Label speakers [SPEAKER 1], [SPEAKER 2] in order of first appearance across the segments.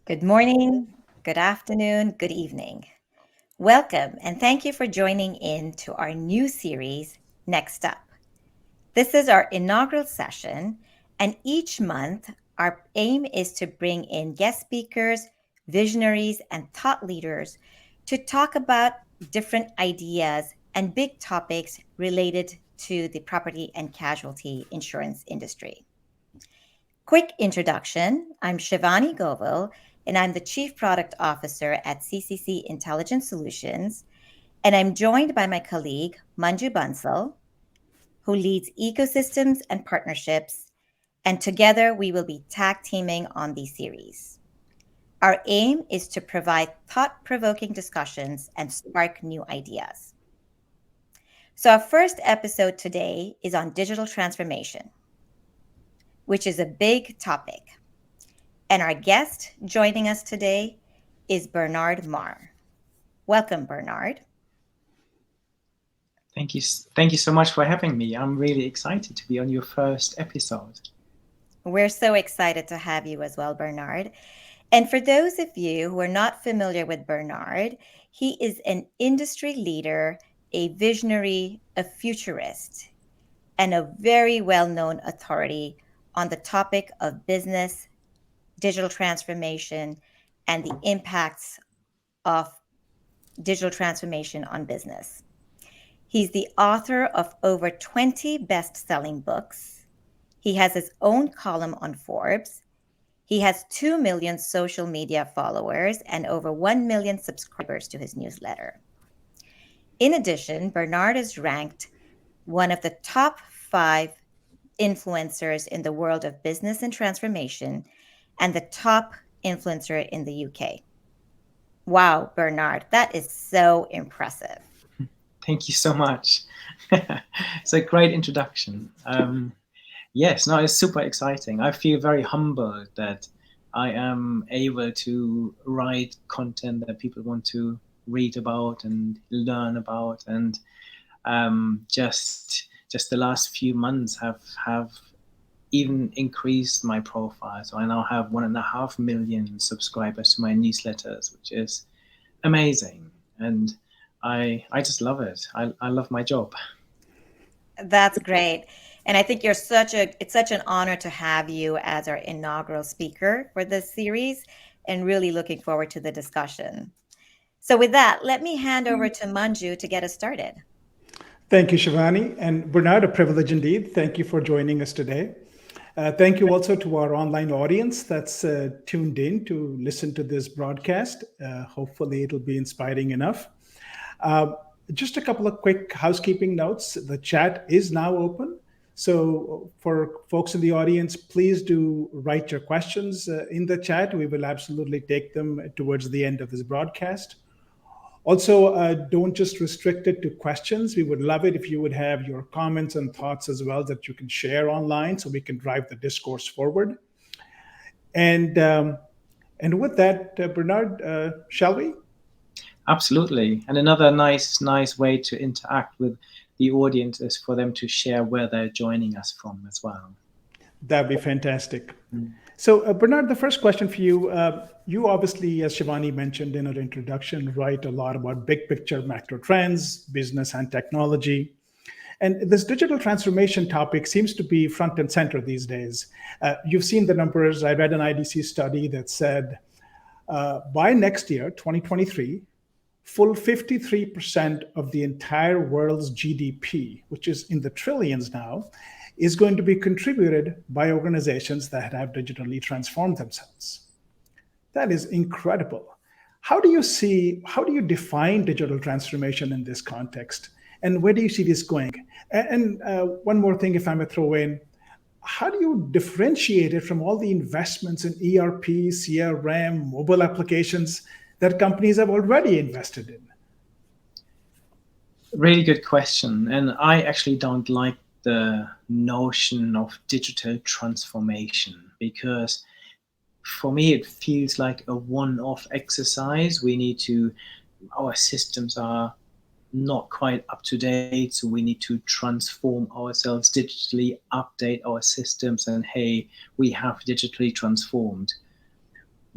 [SPEAKER 1] Good morning, good afternoon, good evening. Welcome and thank you for joining in to our new series, Next Up. This is our inaugural session, and each month our aim is to bring in guest speakers, visionaries, and thought leaders to talk about different ideas and big topics related to the property and casualty insurance industry. Quick introduction, I'm Shivani Govil, and I'm the Chief Product Officer at CCC Intelligent Solutions, and I'm joined by my colleague, Manju Bansal, who leads ecosystems and partnerships, and together we will be tag teaming on these series. Our aim is to provide thought-provoking discussions and spark new ideas. So our first episode today is on digital transformation, which is a big topic. And our guest joining us today is Bernard Marr. Welcome, Bernard.
[SPEAKER 2] Thank you. Thank you so much for having me. I'm really excited to be on your first episode.
[SPEAKER 1] We're so excited to have you as well, Bernard. And for those of you who are not familiar with Bernard, he is an industry leader, a visionary, a futurist, and a very well-known authority on the topic of business, digital transformation, and the impacts of digital transformation on business. He's the author of over 20 best-selling books. He has his own column on Forbes. He has 2 million social media followers and over 1 million subscribers to his newsletter. In addition, Bernard is ranked one of the top 5 influencers in the world of business and transformation and the top influencer in the UK. Wow, Bernard, that is so impressive.
[SPEAKER 2] Thank you so much. It's a great introduction. Yes, no, it's super exciting. I feel very humbled that I am able to write content that people want to read about and learn about, and just the last few months have even increased my profile. So I now have 1.5 million subscribers to my newsletters, which is amazing. And I just love it. I love my job.
[SPEAKER 1] That's great. And I think it's such an honor to have you as our inaugural speaker for this series and really looking forward to the discussion. So with that, let me hand over to Manju to get us started.
[SPEAKER 3] Thank you, Shivani. And Bernard, a privilege indeed. Thank you for joining us today. Thank you also to our online audience that's tuned in to listen to this broadcast. Hopefully, it'll be inspiring enough. Just a couple of quick housekeeping notes. The chat is now open. So for folks in the audience, please do write your questions in the chat. We will absolutely take them towards the end of this broadcast. Also, don't just restrict it to questions. We would love it if you would have your comments and thoughts as well that you can share online so we can drive the discourse forward. And with that, Bernard, shall we?
[SPEAKER 2] Absolutely. And another nice way to interact with the audience is for them to share where they're joining us from as well.
[SPEAKER 3] That'd be fantastic. So, Bernard, the first question for you. You obviously, as Shivani mentioned in her introduction, write a lot about big picture macro trends, business and technology. And this digital transformation topic seems to be front and center these days. You've seen the numbers. I read an IDC study that said by next year, 2023, full 53% of the entire world's GDP, which is in the trillions now, is going to be contributed by organizations that have digitally transformed themselves. That is incredible. How do you define digital transformation in this context? And where do you see this going? And one more thing, if I may throw in, how do you differentiate it from all the investments in ERP, CRM, mobile applications that companies have already invested in?
[SPEAKER 2] Really good question. And I actually don't like the notion of digital transformation because for me it feels like a one-off exercise. Our systems are not quite up to date, so we need to transform ourselves digitally, update our systems, and hey, we have digitally transformed.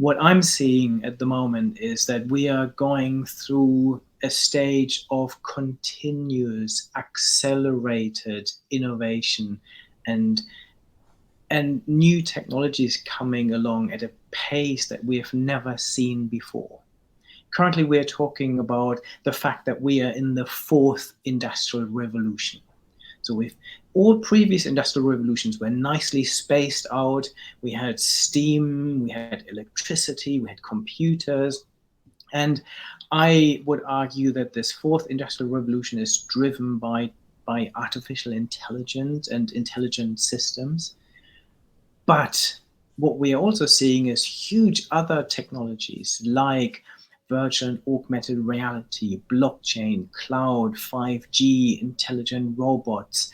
[SPEAKER 2] what I'm seeing at the moment is that we are going through a stage of continuous accelerated innovation and new technologies coming along at a pace that we have never seen before. Currently, we're talking about the fact that we are in the fourth industrial revolution. So with all previous industrial revolutions were nicely spaced out. We had steam, we had electricity, we had computers. And I would argue that this fourth industrial revolution is driven by artificial intelligence and intelligent systems. But what we are also seeing is huge other technologies like virtual and augmented reality, blockchain, cloud, 5G, intelligent robots,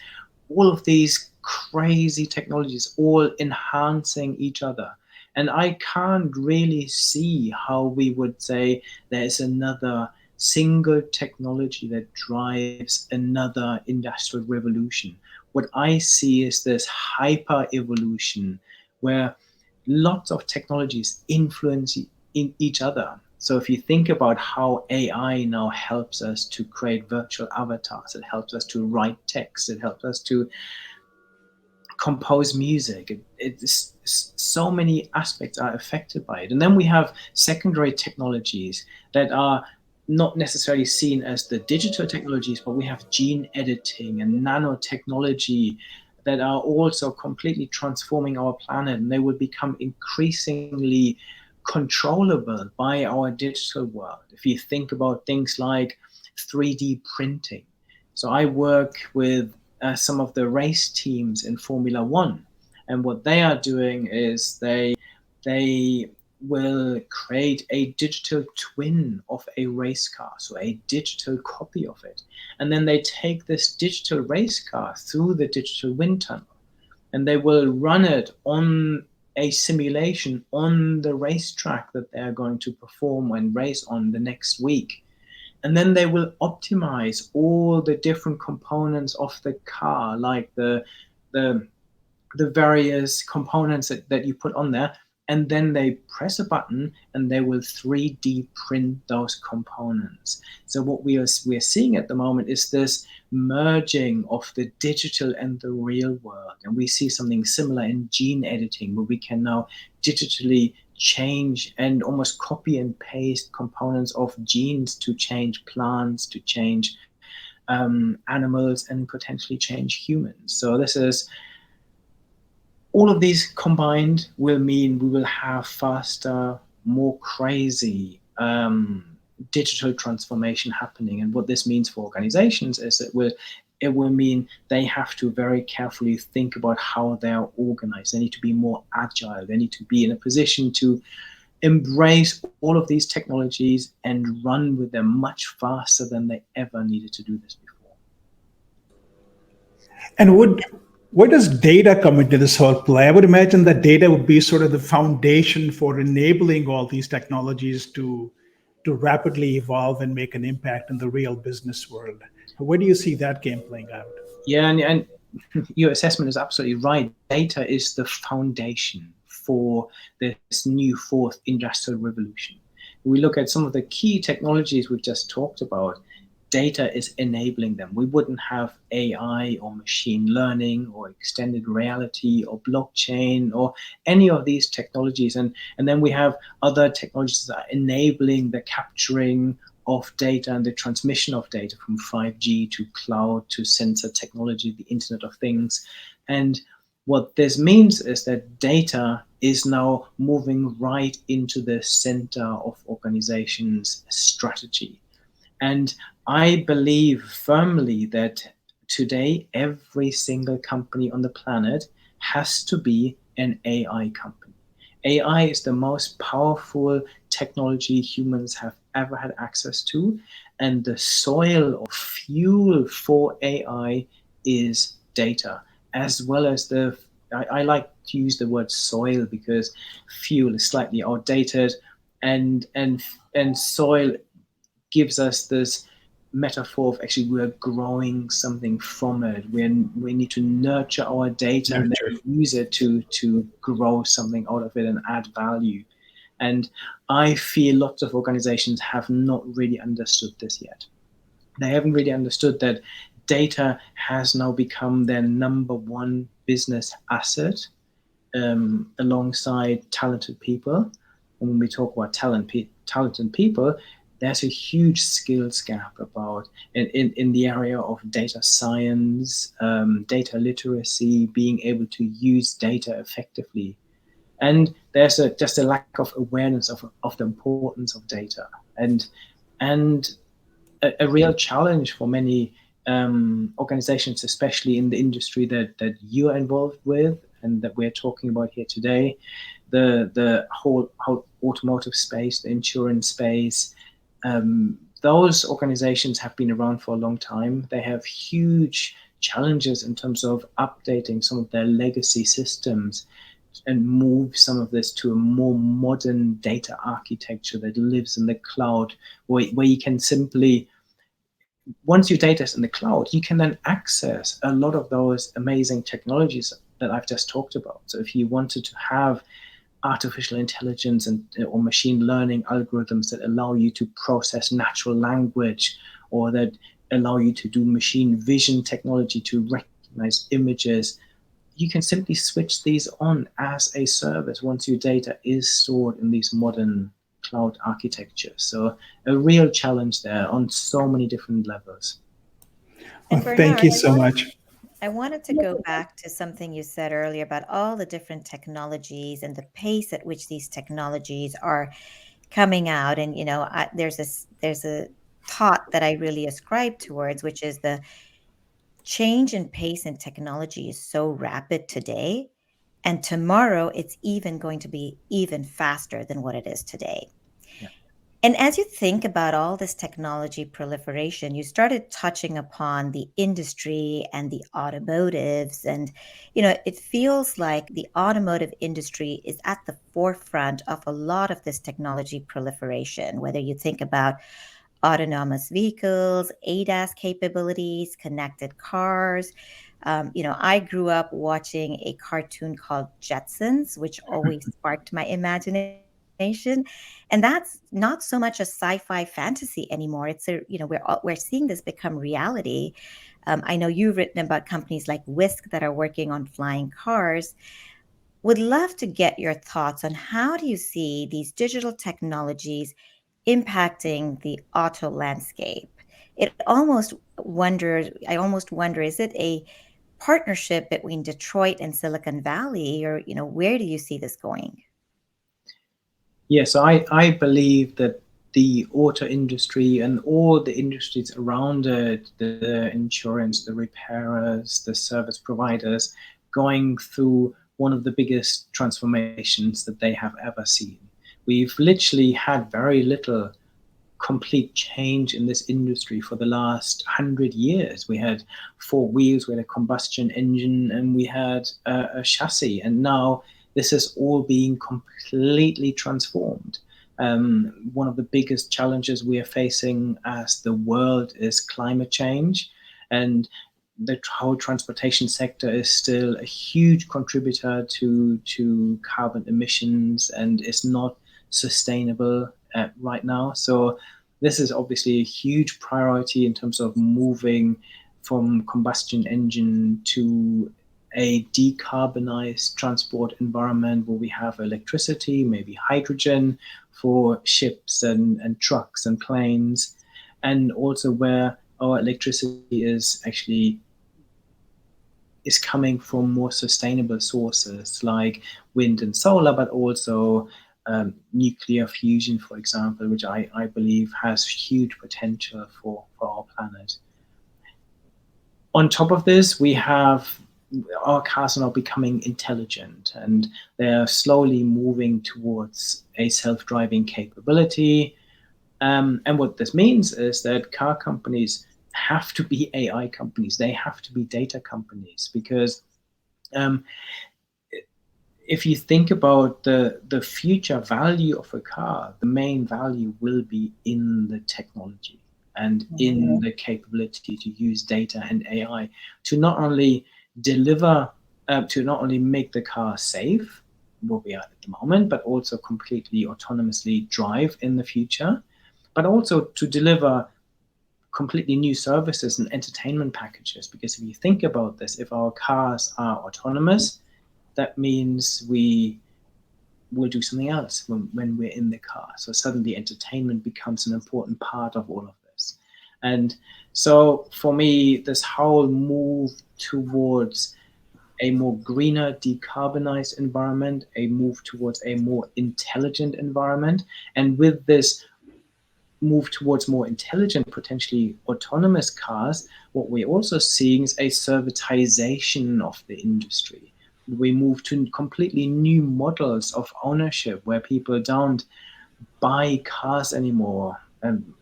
[SPEAKER 2] all of these crazy technologies all enhancing each other. And I can't really see how we would say there's another single technology that drives another industrial revolution. What I see is this hyper evolution where lots of technologies influence in each other. So if you think about how AI now helps us to create virtual avatars, it helps us to write text, it helps us to compose music. It's so many aspects are affected by it. And then we have secondary technologies that are not necessarily seen as the digital technologies, but we have gene editing and nanotechnology that are also completely transforming our planet, and they will become increasingly controllable by our digital world. If you think about things like 3D printing. So I work with some of the race teams in Formula One, and what they are doing is they will create a digital twin of a race car, so a digital copy of it, and then they take this digital race car through the digital wind tunnel, and they will run it on a simulation on the racetrack that they are going to perform and race on the next week. And then they will optimize all the different components of the car, like the various components that you put on there. And then they press a button and they will 3D print those components. So what we're seeing at the moment is this merging of the digital and the real world. And we see something similar in gene editing, where we can now digitally change and almost copy and paste components of genes to change plants, to change animals, and potentially change humans. So this is all of these combined will mean we will have faster, more crazy digital transformation happening. And what this means for organizations is it will mean they have to very carefully think about how they are organized. They need to be more agile. They need to be in a position to embrace all of these technologies and run with them much faster than they ever needed to do this before.
[SPEAKER 3] And where does data come into this whole play? I would imagine that data would be sort of the foundation for enabling all these technologies to rapidly evolve and make an impact in the real business world. Where do you see that game playing out?
[SPEAKER 2] Yeah, and your assessment is absolutely right. Data is the foundation for this new fourth industrial revolution. We look at some of the key technologies we've just talked about. Data is enabling them. We wouldn't have AI or machine learning or extended reality or blockchain or any of these technologies. And then we have other technologies that are enabling the capturing of data and the transmission of data, from 5G to cloud to sensor technology, the Internet of Things. And what this means is that data is now moving right into the center of organizations' strategy. And I believe firmly that today every single company on the planet has to be an AI company. AI is the most powerful technology humans have ever had access to, and the soil or fuel for AI is data, as well as I like to use the word soil because fuel is slightly outdated, and soil gives us this metaphor of actually we're growing something from it. We need to nurture our data and then use it to grow something out of it and add value. And I feel lots of organizations have not really understood this yet. They haven't really understood that data has now become their number one business asset, alongside talented people. And when we talk about talented people, there's a huge skills gap about in the area of data science, data literacy, being able to use data effectively. And there's just a lack of awareness of the importance of data, and a real challenge for many organizations, especially in the industry that you are involved with and that we're talking about here today, the whole automotive space, the insurance space. Those organizations have been around for a long time. They have huge challenges in terms of updating some of their legacy systems and move some of this to a more modern data architecture that lives in the cloud, where you can simply, once your data is in the cloud, you can then access a lot of those amazing technologies that I've just talked about. So if you wanted to have artificial intelligence or machine learning algorithms that allow you to process natural language, or that allow you to do machine vision technology to recognize images, you can simply switch these on as a service once your data is stored in these modern cloud architecture. So a real challenge there on so many different levels.
[SPEAKER 3] Well,
[SPEAKER 1] And
[SPEAKER 3] thank
[SPEAKER 1] Bernard,
[SPEAKER 3] you so much.
[SPEAKER 1] I wanted to go back to something you said earlier about all the different technologies and the pace at which these technologies are coming out. And there's a thought that I really ascribe towards, which is the change in pace in technology is so rapid today, and tomorrow it's even going to be even faster than what it is today.
[SPEAKER 2] Yeah.
[SPEAKER 1] And as you think about all this technology proliferation, you started touching upon the industry and the automotives. And, it feels like the automotive industry is at the forefront of a lot of this technology proliferation, whether you think about autonomous vehicles, ADAS capabilities, connected cars. I grew up watching a cartoon called Jetsons, which always sparked my imagination. And that's not so much a sci-fi fantasy anymore. It's we're seeing this become reality. I know you've written about companies like Whisk that are working on flying cars. Would love to get your thoughts on how do you see these digital technologies impacting the auto landscape? I almost wonder, is it a partnership between Detroit and Silicon Valley, or, where do you see this going?
[SPEAKER 2] Yes, I believe that the auto industry and all the industries around it, the insurance, the repairers, the service providers, going through one of the biggest transformations that they have ever seen. We've literally had very little complete change in this industry for the last 100 years. We had four wheels, we had a combustion engine, and we had a chassis. And now this is all being completely transformed. One of the biggest challenges we are facing as the world is climate change. And the whole transportation sector is still a huge contributor to carbon emissions and is not sustainable right now. So this is obviously a huge priority in terms of moving from combustion engine to a decarbonized transport environment where we have electricity, maybe hydrogen for ships and trucks and planes, and also where our electricity is coming from more sustainable sources like wind and solar, but also nuclear fusion, for example, which I believe has huge potential for our planet. On top of this, we have our cars are now becoming intelligent, and they're slowly moving towards a self-driving capability. And what this means is that car companies have to be AI companies. They have to be data companies, because if you think about the future value of a car, the main value will be in the technology and in the capability to use data and AI to not only deliver, to not only make the car safe, what we are at the moment, but also completely autonomously drive in the future, but also to deliver completely new services and entertainment packages. Because if you think about this, if our cars are autonomous, that means we will do something else when we're in the car. So suddenly entertainment becomes an important part of all of this. And so for me, this whole move towards a more greener, decarbonized environment, a move towards a more intelligent environment, and with this move towards more intelligent, potentially autonomous cars, what we're also seeing is a servitization of the industry. We move to completely new models of ownership where people don't buy cars anymore. And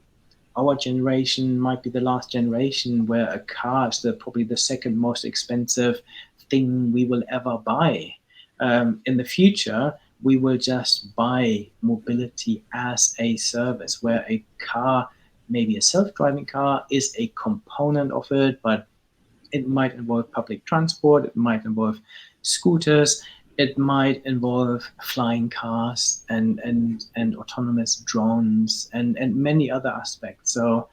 [SPEAKER 2] our generation might be the last generation where a car is probably the second most expensive thing we will ever buy. In the future, we will just buy mobility as a service, where a car, maybe a self-driving car, is a component of it, but it might involve public transport, it might involve scooters, it might involve flying cars and autonomous drones and many other aspects. So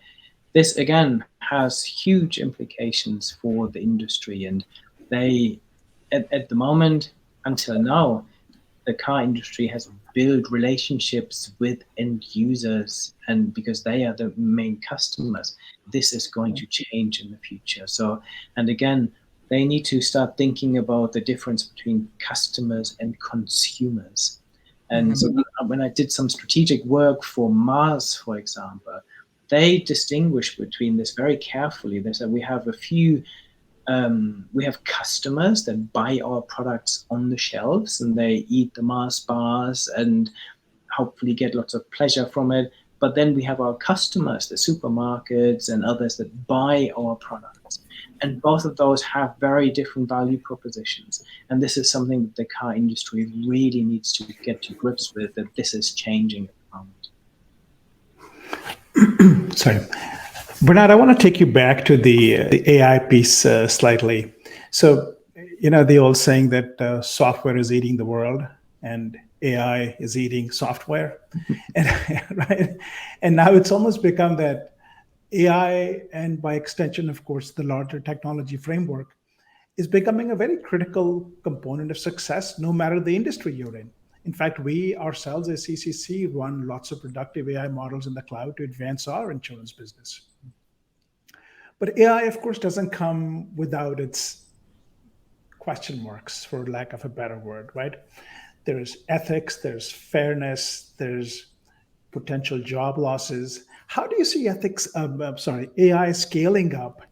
[SPEAKER 2] this again has huge implications for the industry, and they at the moment until now the car industry has built relationships with end users, and because they are the main customers, this is going to change in the future. So, and again, they need to start thinking about the difference between customers and consumers. And so when I did some strategic work for Mars, for example, they distinguish between this very carefully. They said we have we have customers that buy our products on the shelves and they eat the Mars bars and hopefully get lots of pleasure from it. But then we have our customers, the supermarkets and others that buy our products. And both of those have very different value propositions. And this is something that the car industry really needs to get to grips with, that this is changing at the moment.
[SPEAKER 3] Sorry. Bernard, I want to take you back to the AI piece slightly. So, the old saying that software is eating the world and AI is eating software. And, right? And now it's almost become that AI, and by extension, of course, the larger technology framework, is becoming a very critical component of success, no matter the industry you're in. In fact, we ourselves as CCC run lots of productive AI models in the cloud to advance our insurance business. But AI, of course, doesn't come without its question marks, for lack of a better word, right? There's ethics, there's fairness, there's potential job losses. How do you see AI scaling up?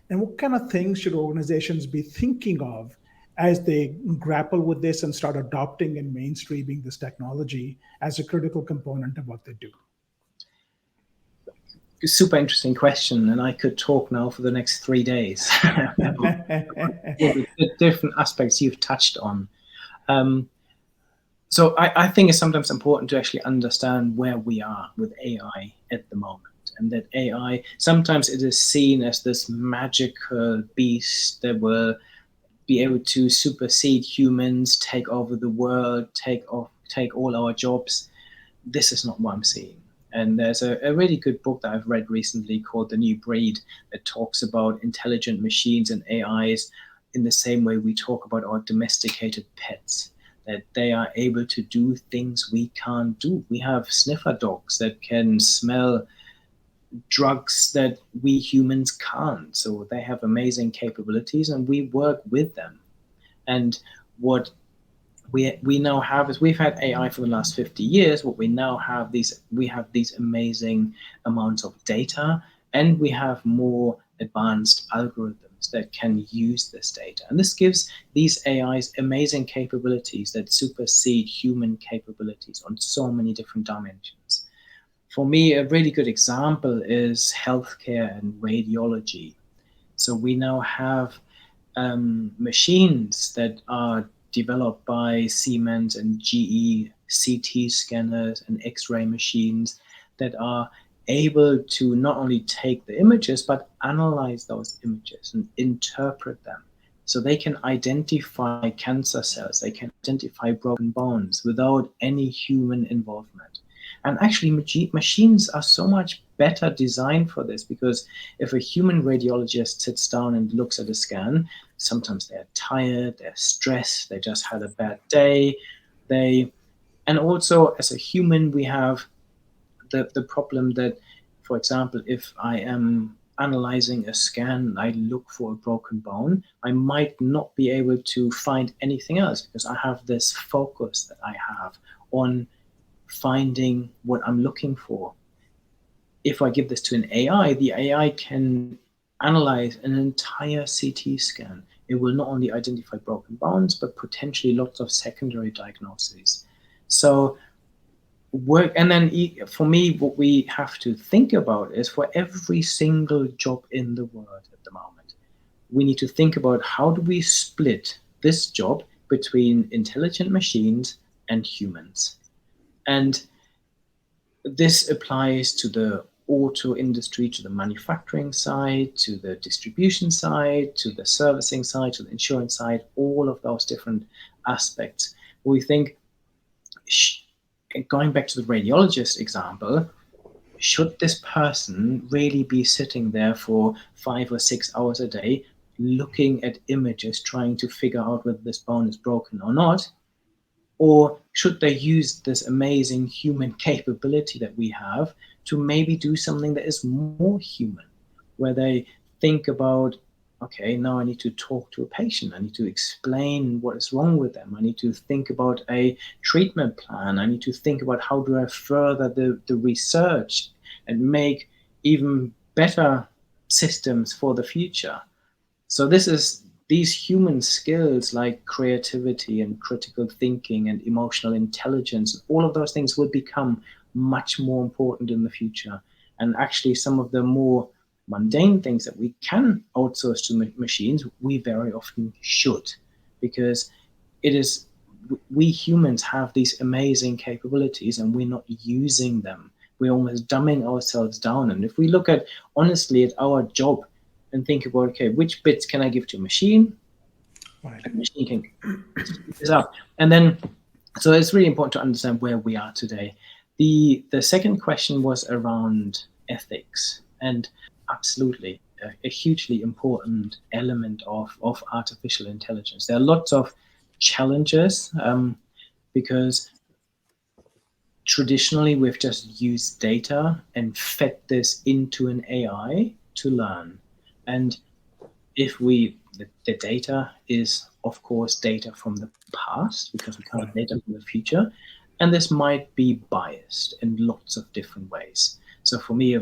[SPEAKER 3] And what kind of things should organizations be thinking of as they grapple with this and start adopting and mainstreaming this technology as a critical component of what they do?
[SPEAKER 2] Super interesting question, and I could talk now for the next 3 days. The different aspects you've touched on. So I think it's sometimes important to actually understand where we are with AI at the moment, and that AI, sometimes it is seen as this magical beast that will be able to supersede humans, take over the world, take all our jobs. This is not what I'm seeing. And there's a really good book that I've read recently called The New Breed that talks about intelligent machines and AIs in the same way we talk about our domesticated pets, that they are able to do things we can't do. We have sniffer dogs that can smell drugs that we humans can't. So they have amazing capabilities and we work with them. And what we now have is we've had AI for the last 50 years. What we now have we have these amazing amounts of data, and we have more advanced algorithms that can use this data. And this gives these AIs amazing capabilities that supersede human capabilities on so many different dimensions. For me, a really good example is healthcare and radiology. So we now have machines that are developed by Siemens and GE, CT scanners and X-ray machines that are able to not only take the images, but analyze those images and interpret them, So they can identify cancer cells, they can identify broken bones without any human involvement. And actually, machines are so much better designed for this, because if a human radiologist sits down and looks at a scan, sometimes they're tired, they're stressed, they just had a bad day. And also, as a human, we have the problem that, for example, if I am analyzing a scan and I look for a broken bone, I might not be able to find anything else, because I have this focus that I have on finding what I'm looking for. If I give this to an AI, the AI can analyze an entire CT scan. It will not only identify broken bones, but potentially lots of secondary diagnoses. So and then for me, what we have to think about is, for every single job in the world at the moment, we need to think about, how do we split this job between intelligent machines and humans? And this applies to the auto industry, to the manufacturing side, to the distribution side, to the servicing side, to the insurance side, all of those different aspects. We think, going back to the radiologist example, should this person really be sitting there for 5 or 6 hours a day looking at images, trying to figure out whether this bone is broken or not? Or should they use this amazing human capability that we have to maybe do something that is more human, where they think about, okay, now I need to talk to a patient. I need to explain what is wrong with them. I need to think about a treatment plan. I need to think about, how do I further the research and make even better systems for the future. So these human skills, like creativity and critical thinking and emotional intelligence, all of those things will become much more important in the future. And actually, some of the more mundane things that we can outsource to machines, we very often should, because we humans have these amazing capabilities and we're not using them. We're almost dumbing ourselves down. And if we look honestly at our job and think about, okay, which bits can I give to a machine?
[SPEAKER 3] Right.
[SPEAKER 2] And the machine can speed this up. And then, so it's really important to understand where we are today. The second question was around ethics, and absolutely a hugely important element of artificial intelligence. There are lots of challenges, because traditionally we've just used data and fed this into an AI to learn. And if the data is, of course, data from the past, because we can't have data from the future, and this might be biased in lots of different ways. So for me,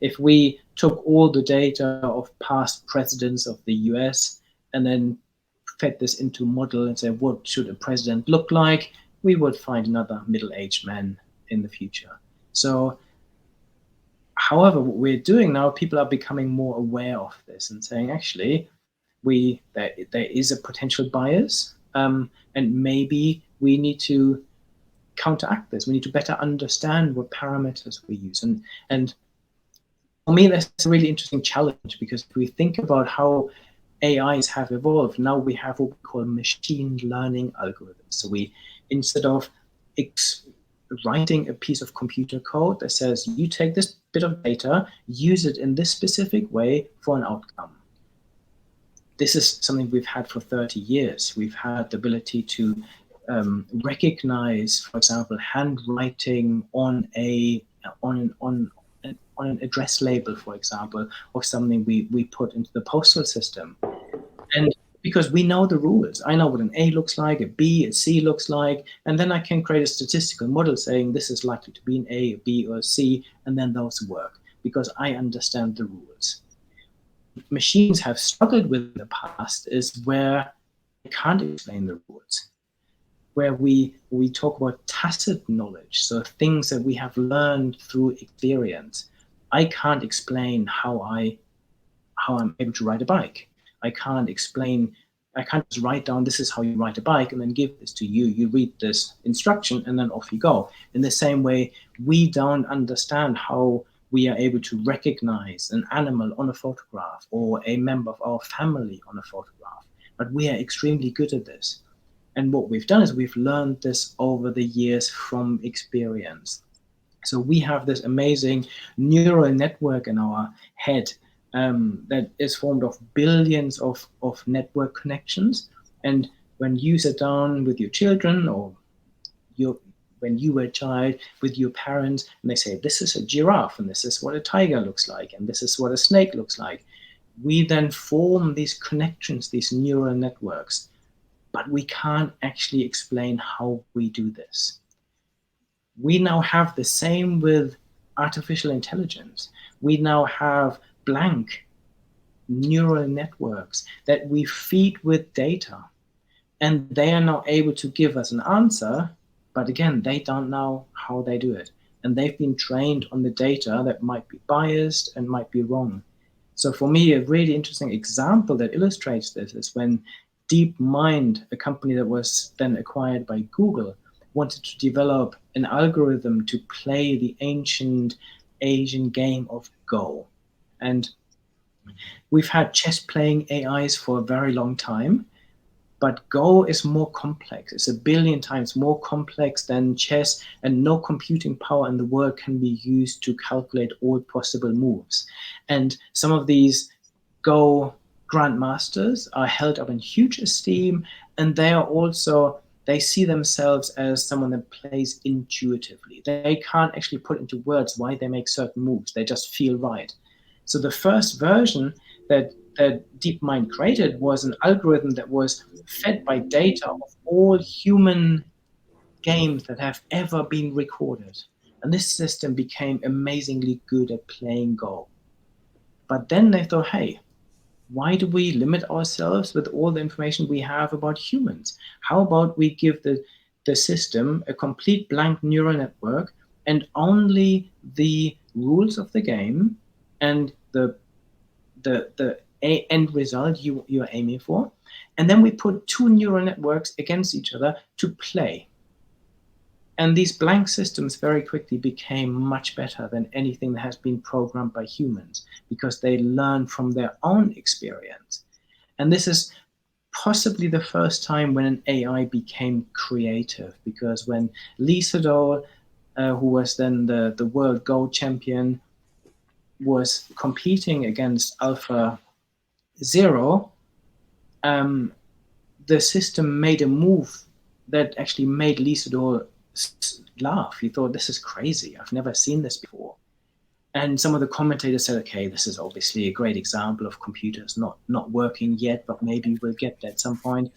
[SPEAKER 2] if we took all the data of past presidents of the US and then fed this into a model and said, what should a president look like, we would find another middle-aged man in the future. So, however, what we're doing now, people are becoming more aware of this and saying, actually, there is a potential bias, and maybe we need to counteract this. We need to better understand what parameters we use. And for me, that's a really interesting challenge, because if we think about how AIs have evolved, now we have what we call machine learning algorithms. So instead of writing a piece of computer code that says, you take this bit of data, use it in this specific way for an outcome. This is something we've had for 30 years. We've had the ability to recognize, for example, handwriting on an address label, for example, or something we put into the postal system. And because we know the rules, I know what an A looks like, a B, a C looks like, and then I can create a statistical model saying this is likely to be an A, a B, or a C, and then those work, because I understand the rules. Machines have struggled with in the past is where they can't explain the rules, where we talk about tacit knowledge, so things that we have learned through experience. I can't explain how I'm able to ride a bike. I can't just write down, this is how you ride a bike, and then give this to you. You read this instruction, and then off you go. In the same way, we don't understand how we are able to recognize an animal on a photograph or a member of our family on a photograph. but we are extremely good at this. And what we've done is we've learned this over the years from experience. So we have this amazing neural network in our head that is formed of billions of network connections. And when you sit down with your children, or your when you were a child with your parents, and they say, this is a giraffe, and this is what a tiger looks like, and this is what a snake looks like, we then form these connections, these neural networks, but we can't actually explain how we do this. We now have the same with artificial intelligence. We now have blank neural networks that we feed with data, and they are now able to give us an answer, but again, they don't know how they do it. And they've been trained on the data that might be biased and might be wrong. So for me, a really interesting example that illustrates this is when DeepMind, a company that was then acquired by Google, wanted to develop an algorithm to play the ancient Asian game of Go. And we've had chess playing AIs for a very long time, but Go is more complex. It's 1 billion times more complex than chess, and no computing power in the world can be used to calculate all possible moves. And some of these Go grandmasters are held up in huge esteem, and they see themselves as someone that plays intuitively. They can't actually put into words why they make certain moves. They just feel right. So the first version that DeepMind created was an algorithm that was fed by data of all human games that have ever been recorded. And this system became amazingly good at playing Go. But then they thought, hey, why do we limit ourselves with all the information we have about humans? How about we give the system a complete blank neural network, and only the rules of the game and the end result you are aiming for, and then we put 2 neural networks against each other to play. And these blank systems very quickly became much better than anything that has been programmed by humans, because they learn from their own experience. And this is possibly the first time when an AI became creative, because when Lee Sedol, who was then the world Go champion, was competing against Alpha Zero, the system made a move that actually made Lee Sedol laugh. He thought, this is crazy. I've never seen this before. And some of the commentators said, okay, this is obviously a great example of computers not working yet, but maybe we'll get there at some point.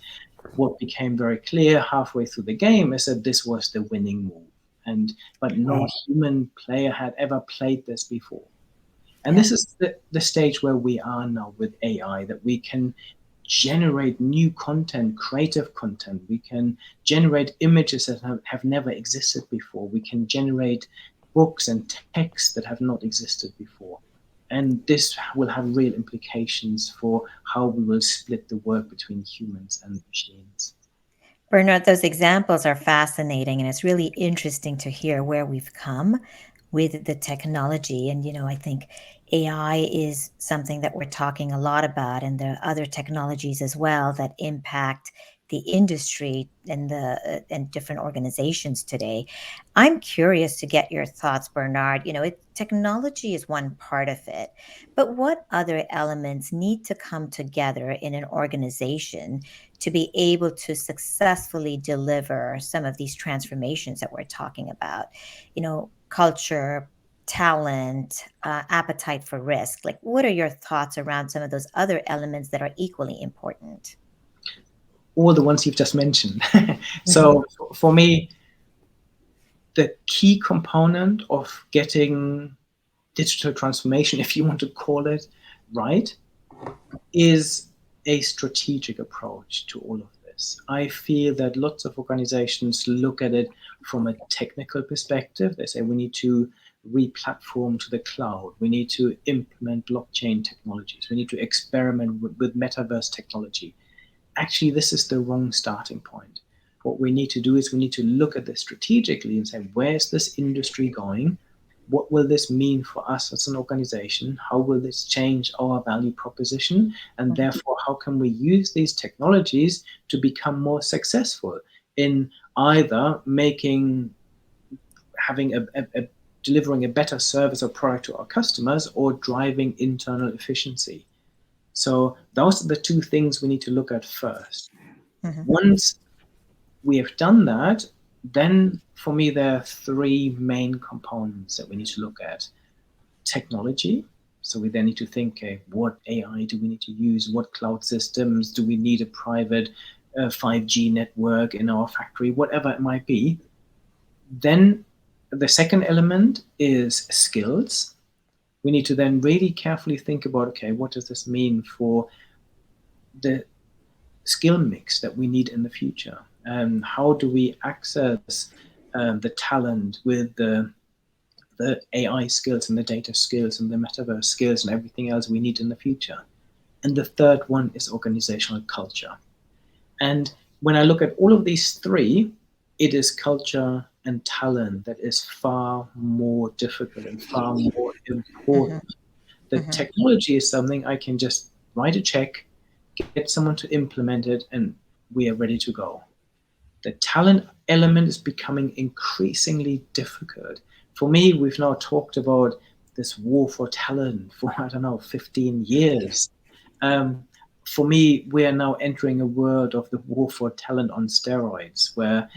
[SPEAKER 2] What became very clear halfway through the game is that this was the winning move. But no human player had ever played this before. And this is the stage where we are now with AI, that we can generate new content, creative content. We can generate images that have never existed before. We can generate books and texts that have not existed before. And this will have real implications for how we will split the work between humans and machines.
[SPEAKER 1] Bernard, those examples are fascinating, and it's really interesting to hear where we've come with the technology. And, I think AI is something that we're talking a lot about, and there are other technologies as well that impact the industry and and different organizations today. I'm curious to get your thoughts, Bernard. Technology is one part of it, but what other elements need to come together in an organization to be able to successfully deliver some of these transformations that we're talking about? Culture, talent, appetite for risk. Like, what are your thoughts around some of those other elements that are equally important?
[SPEAKER 2] All the ones you've just mentioned. So for me, the key component of getting digital transformation, if you want to call it, right, is a strategic approach to all of this. I feel that lots of organizations look at it from a technical perspective. They say we need to re-platform to the cloud. We need to implement blockchain technologies. We need to experiment with metaverse technology. Actually, this is the wrong starting point. What we need to do is we need to look at this strategically and say, where's this industry going? what will this mean for us as an organization? How will this change our value proposition? And therefore, how can we use these technologies to become more successful in either delivering a better service or product to our customers, or driving internal efficiency? So those are the two things we need to look at first. Once we have done that, then for me, there are three main components that we need to look at. Technology. So we then need to think, okay, what AI do we need to use? What cloud systems? Do we need a private 5G network in our factory? Whatever it might be. Then the second element is skills. We need to then really carefully think about, okay, what does this mean for the skill mix that we need in the future? How do we access the talent with the AI skills and the data skills and the metaverse skills and everything else we need in the future? And the third one is organizational culture. And when I look at all of these three, it is culture and talent that is far more difficult and far more important. The technology is something I can just write a check, get someone to implement it, and we are ready to go. The talent element is becoming increasingly difficult. For me, we've now talked about this war for talent for, 15 years. For me, we are now entering a world of the war for talent on steroids, where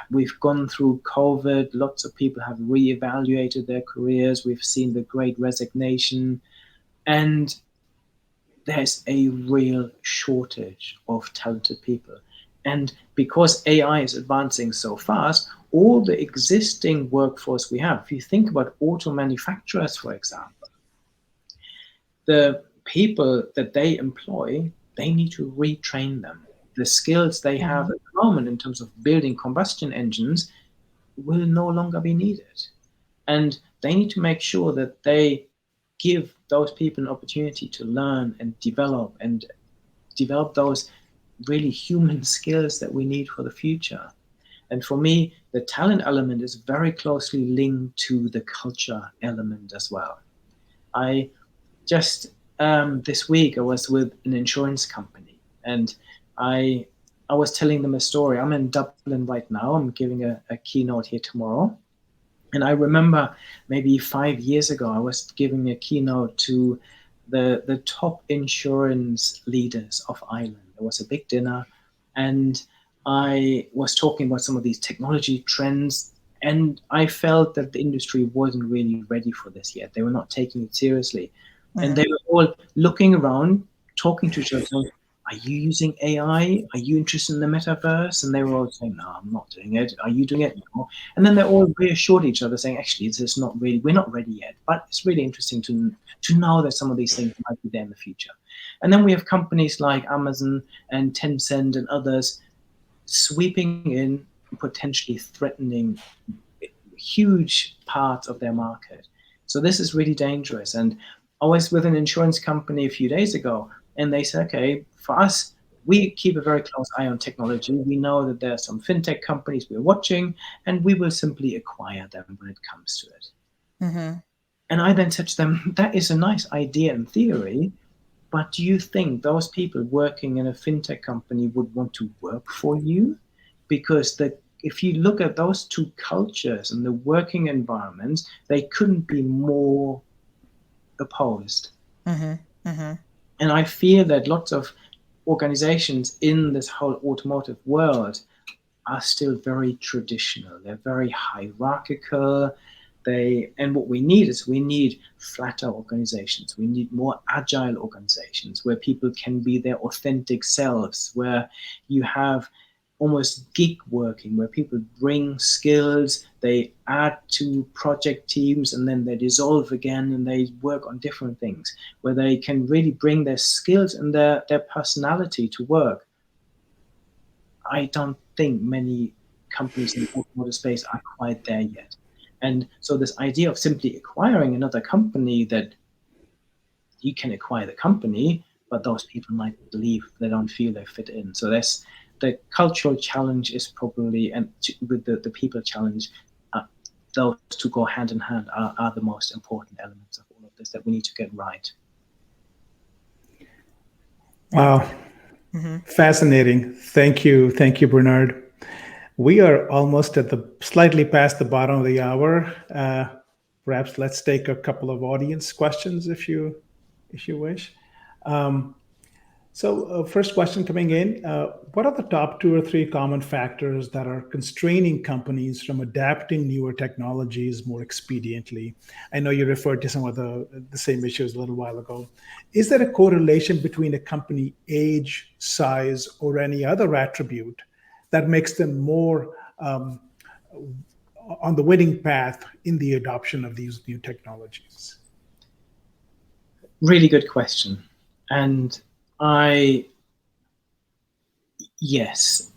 [SPEAKER 2] we've gone through COVID. Lots of people have reevaluated their careers. We've seen the Great Resignation, and there's a real shortage of talented people. And because AI is advancing so fast, all the existing workforce we have, if you think about auto manufacturers, for example, the people that they employ, they need to retrain them. The skills they have at the moment in terms of building combustion engines will no longer be needed. And they need to make sure that they give those people an opportunity to learn and develop those really human skills that we need for the future. And for me, the talent element is very closely linked to the culture element as well. I just this week I was with an insurance company, and I was telling them a story. I'm in Dublin right now. I'm giving a keynote here tomorrow. And I remember maybe 5 years ago, I was giving a keynote to the top insurance leaders of Ireland. There was a big dinner, and I was talking about some of these technology trends, and I felt that the industry wasn't really ready for this yet. They were not taking it seriously. And they were all looking around, talking to each other, saying, are you using AI? Are you interested in the metaverse? And they were all saying, no, I'm not doing it. Are you doing it? No. And then they all reassured each other, saying, actually, we're not ready yet. But it's really interesting to know that some of these things might be there in the future. And then we have companies like Amazon and Tencent and others sweeping in, potentially threatening huge parts of their market. So this is really dangerous. And I was with an insurance company a few days ago, and they said, okay, for us, we keep a very close eye on technology. We know that there are some fintech companies we're watching, and we will simply acquire them when it comes to it. And I then said to them, that is a nice idea in theory, but do you think those people working in a fintech company would want to work for you? Because if you look at those two cultures and the working environments, they couldn't be more opposed. And I fear that lots of organizations in this whole automotive world are still very traditional. They're very hierarchical. And what we need flatter organizations. We need more agile organizations where people can be their authentic selves, where you have almost gig working, where people bring skills, they add to project teams, and then they dissolve again and they work on different things, where they can really bring their skills and their personality to work. I don't think many companies in the automotive space are quite there yet. And so this idea of simply acquiring another company, that you can acquire the company, but those people might believe they don't feel they fit in. So the cultural challenge is probably, and with the people challenge, those two go hand in hand are the most important elements of all of this that we need to get right.
[SPEAKER 3] Wow. Fascinating. Thank you. Thank you, Bernard. We are almost at the slightly past the bottom of the hour. Perhaps let's take a couple of audience questions if you wish. First question coming in: what are the top 2 or 3 common factors that are constraining companies from adapting newer technologies more expediently? I know you referred to some of the same issues a little while ago. Is there a correlation between a company age, size, or any other attribute that makes them more on the winning path in the adoption of these new technologies?
[SPEAKER 2] Really good question. And yes,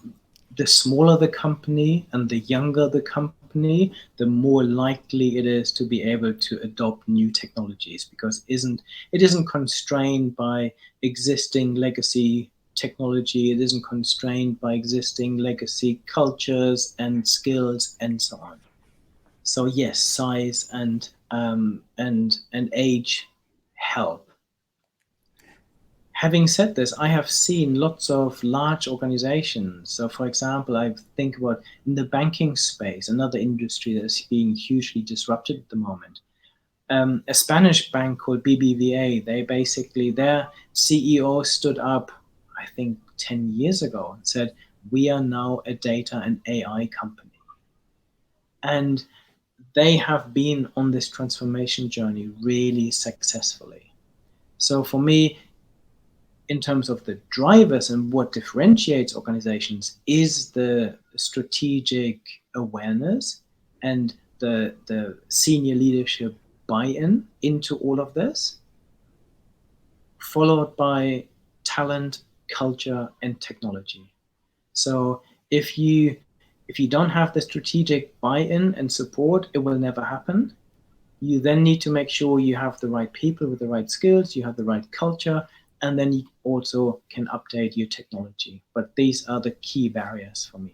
[SPEAKER 2] the smaller the company and the younger the company, the more likely it is to be able to adopt new technologies, because it isn't constrained by existing legacy technology. It isn't constrained by existing legacy cultures and skills and so on. So yes, size and age help. Having said this, I have seen lots of large organizations. So, for example, I think about in the banking space, another industry that is being hugely disrupted at the moment. A Spanish bank called BBVA, their CEO stood up, I think, 10 years ago and said, "We are now a data and AI company." And they have been on this transformation journey really successfully. So for me, in terms of the drivers and what differentiates organizations is the strategic awareness and the senior leadership buy-in into all of this, followed by talent, culture, and technology. So if you don't have the strategic buy-in and support, it will never happen. You then need to make sure you have the right people with the right skills, you have the right culture, and then you also can update your technology. But these are the key barriers for me.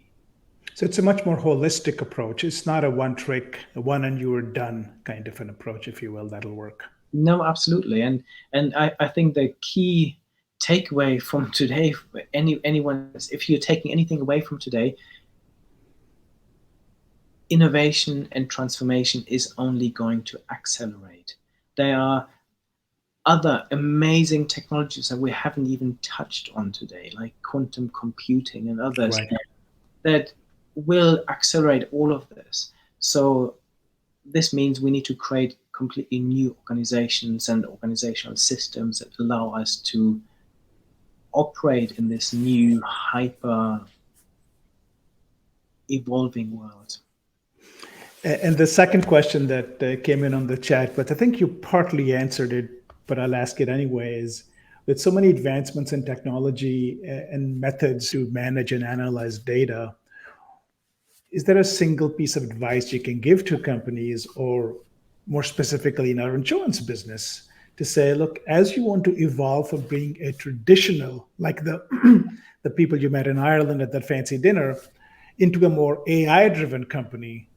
[SPEAKER 3] So it's a much more holistic approach. It's not a one trick, a one and you are done kind of an approach, if you will, that'll work.
[SPEAKER 2] No, absolutely. And I think the key takeaway from today, for anyone, if you're taking anything away from today, innovation and transformation is only going to accelerate. There are other amazing technologies that we haven't even touched on today, like quantum computing and others,
[SPEAKER 3] Right.
[SPEAKER 2] that will accelerate all of this. So this means we need to create completely new organizations and organizational systems that allow us to operate in this new hyper evolving world.
[SPEAKER 3] And the second question that came in on the chat, but I think you partly answered it, but I'll ask it anyway, is with so many advancements in technology and methods to manage and analyze data, is there a single piece of advice you can give to companies, or more specifically in our insurance business, to say, look, as you want to evolve from being a traditional, like the the people you met in Ireland at that fancy dinner, into a more AI-driven company,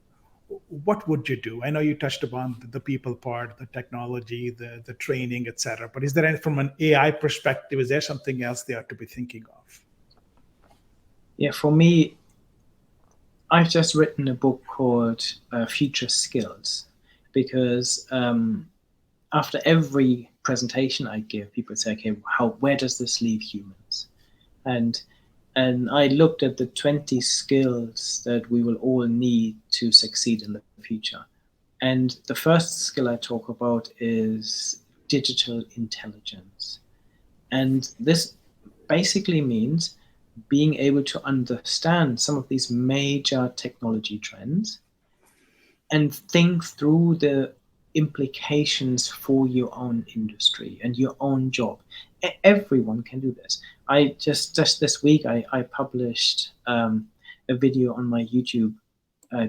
[SPEAKER 3] what would you do? I know you touched upon the people part, the technology, the training, et cetera, but is there any, from an AI perspective, is there something else they ought to be thinking of?
[SPEAKER 2] Yeah, for me, I've just written a book called Future Skills, because after every presentation I give, people say, okay, where does this leave humans? And I looked at the 20 skills that we will all need to succeed in the future. And the first skill I talk about is digital intelligence. And this basically means being able to understand some of these major technology trends and think through the implications for your own industry and your own job. Everyone can do this. I just this week I published a video on my YouTube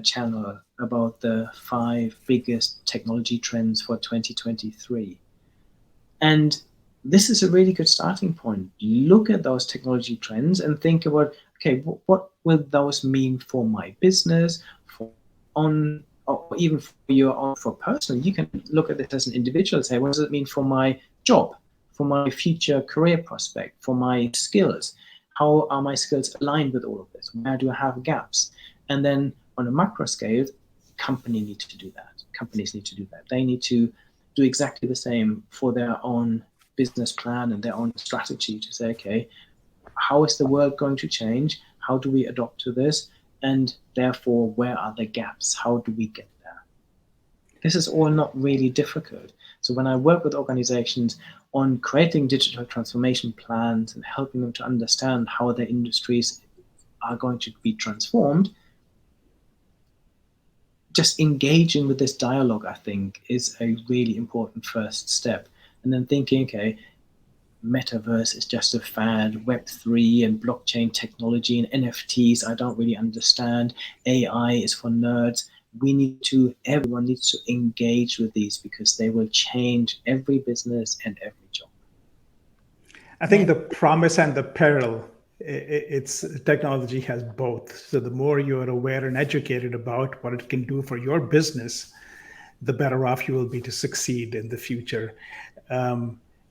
[SPEAKER 2] channel about the 5 biggest technology trends for 2023. And this is a really good starting point. Look at those technology trends and think about, okay, what will those mean for my business, for or even for your own, for personal, you can look at this as an individual and say, what does it mean for my job, for my future career prospect, for my skills? How are my skills aligned with all of this? Where do I have gaps? And then on a macro scale, companies need to do that. Companies need to do that. They need to do exactly the same for their own business plan and their own strategy to say, okay, how is the world going to change? How do we adopt to this? And therefore, where are the gaps? How do we get there? This is all not really difficult. So when I work with organizations on creating digital transformation plans and helping them to understand how their industries are going to be transformed, just engaging with this dialogue, I think, is a really important first step. And then thinking, okay, metaverse is just a fad, Web3 and blockchain technology and NFTs, I don't really understand. AI is for nerds. Everyone needs to engage with these because they will change every business and every job.
[SPEAKER 3] I think the promise and the peril, it's technology has both. So the more you are aware and educated about what it can do for your business, the better off you will be to succeed in the future.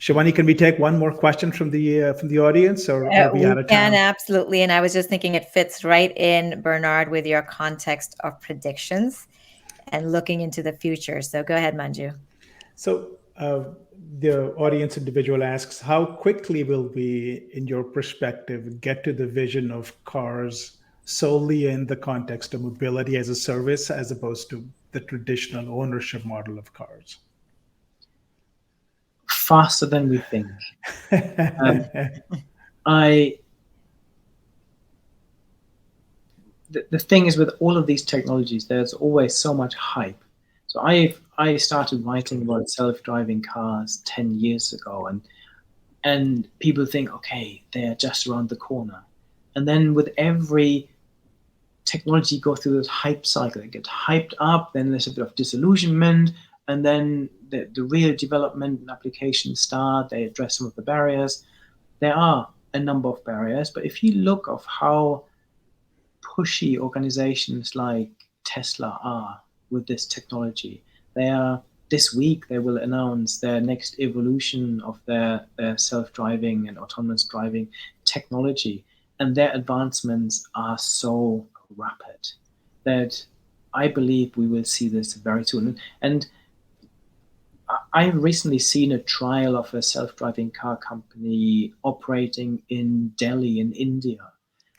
[SPEAKER 3] Shivani, can we take one more question from the audience, or are we out of time?
[SPEAKER 1] We can, absolutely. And I was just thinking it fits right in, Bernard, with your context of predictions and looking into the future. So go ahead, Manju.
[SPEAKER 3] So the audience individual asks, how quickly will we, in your perspective, get to the vision of cars solely in the context of mobility as a service, as opposed to the traditional ownership model of cars?
[SPEAKER 2] Faster than we think. The thing is, with all of these technologies, there's always so much hype. So I started writing about self-driving cars 10 years ago, and people think, okay, they're just around the corner. And then with every technology go through this hype cycle, it gets hyped up, then there's a bit of disillusionment, and then the real development and applications start. They address some of the barriers. There are a number of barriers, but if you look of how pushy organizations like Tesla are with this technology, this week they will announce their next evolution of their self-driving and autonomous driving technology, and their advancements are so rapid that I believe we will see this very soon. And I've recently seen a trial of a self-driving car company operating in Delhi in India.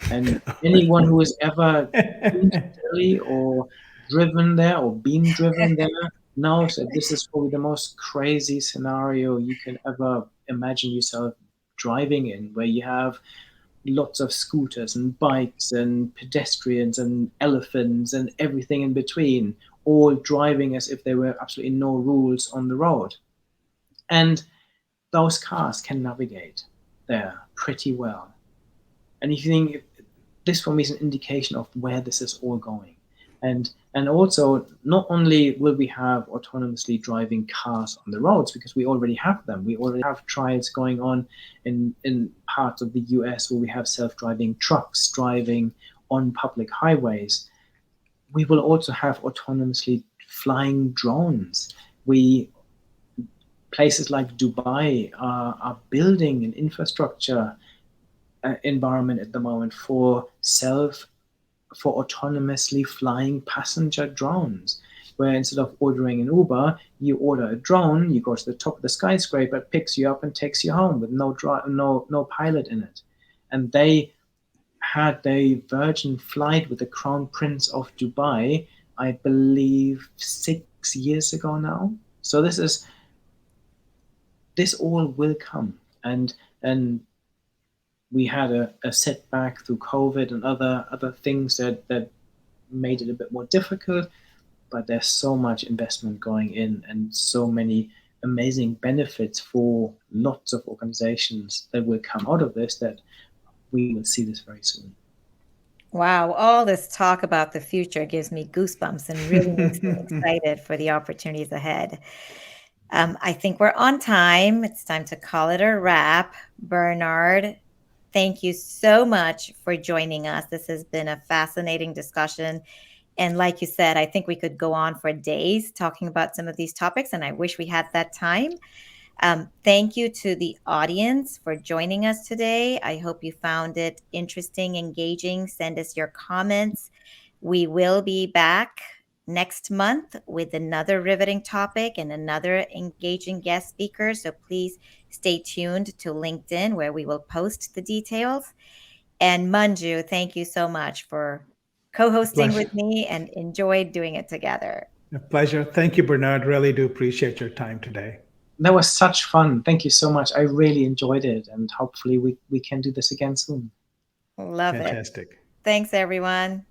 [SPEAKER 2] And anyone who has ever been to Delhi or driven there or been driven there knows that this is probably the most crazy scenario you can ever imagine yourself driving in, where you have lots of scooters and bikes and pedestrians and elephants and everything in between, all driving as if there were absolutely no rules on the road. And those cars can navigate there pretty well. And if you think, this for me is an indication of where this is all going. And also, not only will we have autonomously driving cars on the roads, because we already have them. We already have trials going on in parts of the US where we have self-driving trucks driving on public highways. We will also have autonomously flying drones. Places like Dubai are building an infrastructure environment at the moment for autonomously flying passenger drones, where instead of ordering an Uber, you order a drone, you go to the top of the skyscraper, it picks you up and takes you home with no pilot in it. And they had a Virgin flight with the Crown Prince of Dubai, I believe 6 years ago now. So this all will come, and we had a setback through COVID and other things that made it a bit more difficult, but there's so much investment going in and so many amazing benefits for lots of organizations that will come out of this, that we will see this very soon.
[SPEAKER 1] Wow, all this talk about the future gives me goosebumps and really makes me excited for the opportunities ahead. I think we're on time. It's time to call it a wrap. Bernard, thank you so much for joining us. This has been a fascinating discussion And like you said, I think we could go on for days talking about some of these topics, and I wish we had that time. Thank you to the audience for joining us today. I hope you found it interesting, engaging. Send us your comments. We will be back next month with another riveting topic and another engaging guest speaker. So please stay tuned to LinkedIn, where we will post the details. And Manju, thank you so much for co-hosting
[SPEAKER 3] Pleasure.
[SPEAKER 1] with me, and enjoyed doing it together.
[SPEAKER 3] A pleasure. Thank you, Bernard. Really do appreciate your time today.
[SPEAKER 2] That was such fun. Thank you so much. I really enjoyed it, and hopefully we can do this again soon.
[SPEAKER 1] Love it.
[SPEAKER 3] Fantastic.
[SPEAKER 1] Thanks, everyone.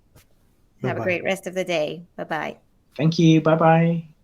[SPEAKER 1] Have a
[SPEAKER 3] Bye-bye.
[SPEAKER 1] great rest of the day. Bye-bye.
[SPEAKER 2] Thank you. Bye bye.